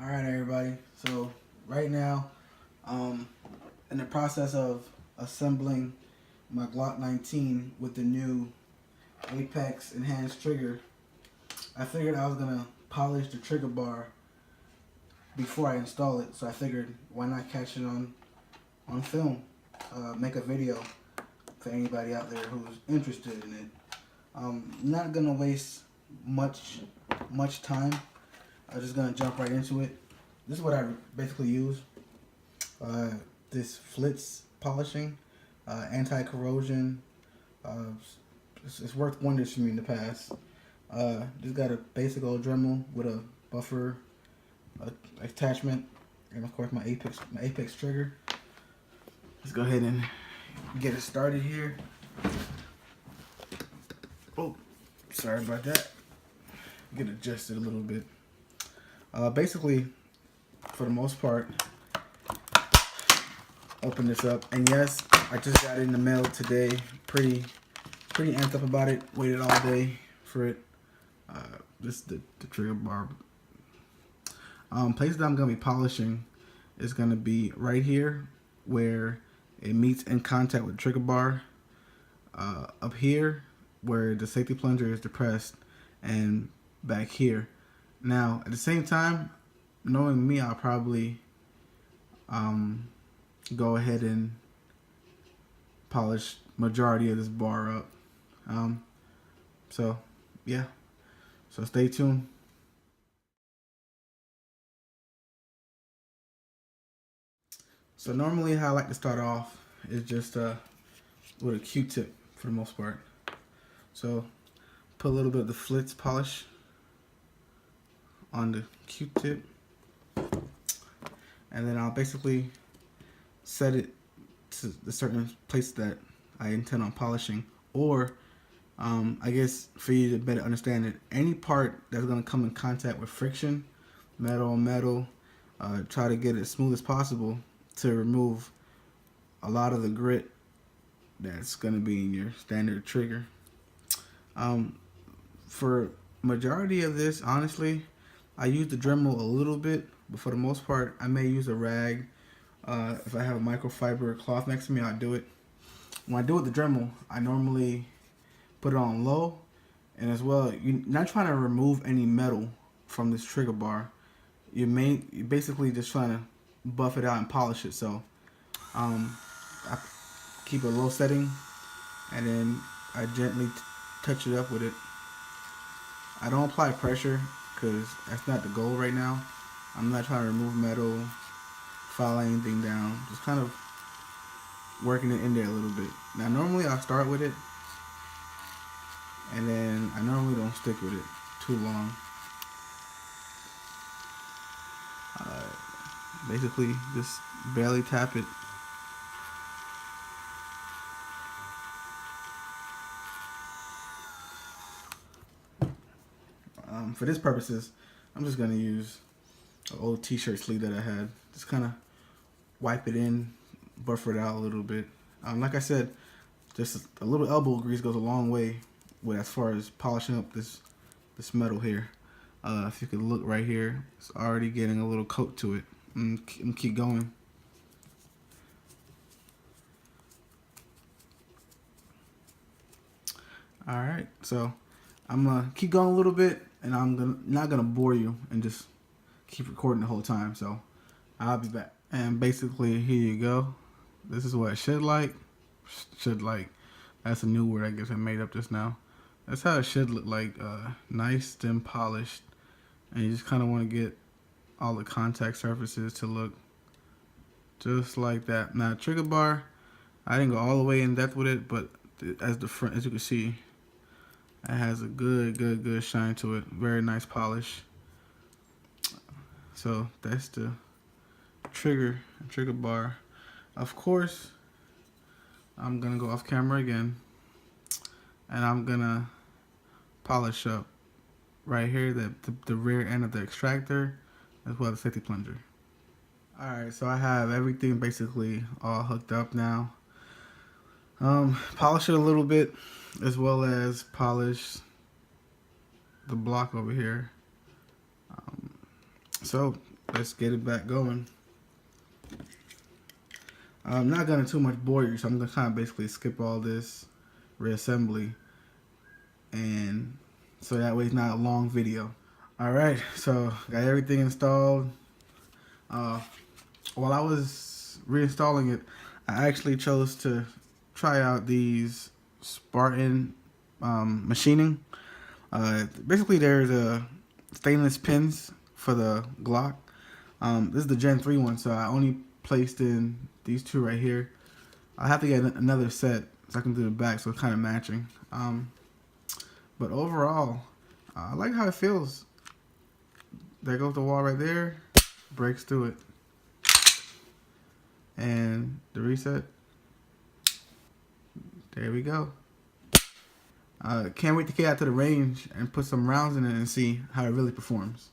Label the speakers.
Speaker 1: All right, everybody. So right now, in the process of assembling my Glock 19 with the new Apex enhanced trigger, I figured I was gonna polish the trigger bar before I install it. So I figured, why not catch it on film, make a video for anybody out there who's interested in it. Not gonna waste much time. I'm just gonna jump right into it. This is what I basically use. This Flitz polishing, anti-corrosion. It's worked wonders for me in the past. Just got a basic old Dremel with a buffer attachment, and of course my Apex trigger. Let's go ahead and get it started here. Oh, sorry about that. Get adjusted a little bit. Basically, for the most part, open this up, and yes, I just got it in the mail today. Pretty amped up about it. Waited all day for it. This the trigger bar. Place that I'm gonna be polishing is gonna be right here where it meets in contact with the trigger bar. Up here where the safety plunger is depressed, and back here. Now, at the same time, knowing me, I'll probably go ahead and polish majority of this bar up. So yeah, so stay tuned. So normally how I like to start off is just with a Q-tip for the most part. So put a little bit of the Flitz polish on the Q-tip, and then I'll basically set it to the certain place that I intend on polishing, or I guess for you to better understand it, any part that's going to come in contact with friction, metal on metal, try to get it as smooth as possible to remove a lot of the grit that's going to be in your standard trigger. For majority of this, honestly, I use the Dremel a little bit, but for the most part, I may use a rag. If I have a microfiber cloth next to me, I'll do it. When I do it with the Dremel, I normally put it on low, and as well, you're not trying to remove any metal from this trigger bar. You're basically just trying to buff it out and polish it. So I keep a low setting, and then I gently touch it up with it. I don't apply pressure because that's not the goal right now. I'm not trying to remove metal, file anything down, just kind of working it in there a little bit. Now normally I'll start with it, and then I normally don't stick with it too long. Basically just barely tap it. For this purposes, I'm just gonna use an old t-shirt sleeve that I had. Just kind of wipe it in, buffer it out a little bit. Like I said, just a little elbow grease goes a long way with as far as polishing up this metal here. If you could look right here, it's already getting a little coat to it. And keep going. All right, so I'm gonna keep going a little bit, and I'm not gonna bore you and just keep recording the whole time. So I'll be back. And basically, here you go. This is what it should like. That's a new word I guess I made up just now. That's how it should look like. Nice and polished, and you just kind of want to get all the contact surfaces to look just like that. Now trigger bar, I didn't go all the way in depth with it, but as you can see, it has a good shine to it. Very nice polish. So that's the trigger bar. Of course, I'm gonna go off camera again, and I'm gonna polish up right here the rear end of the extractor, as well as safety plunger. Alright, so I have everything basically all hooked up now. Polish it a little bit, as well as polish the block over here. So let's get it back going. I'm not gonna too much bore you, so I'm gonna kind of basically skip all this reassembly, and so that way it's not a long video. All right, so got everything installed. While I was reinstalling it, I actually chose to try out these Spartan machining. Basically, there's stainless pins for the Glock. This is the Gen 3 one, so I only placed in these two right here. I'll have to get another set so I can do the back so it's kind of matching. But overall, I like how it feels. There goes the wall right there, breaks through it. And the reset, there we go. Can't wait to get out to the range and put some rounds in it and see how it really performs.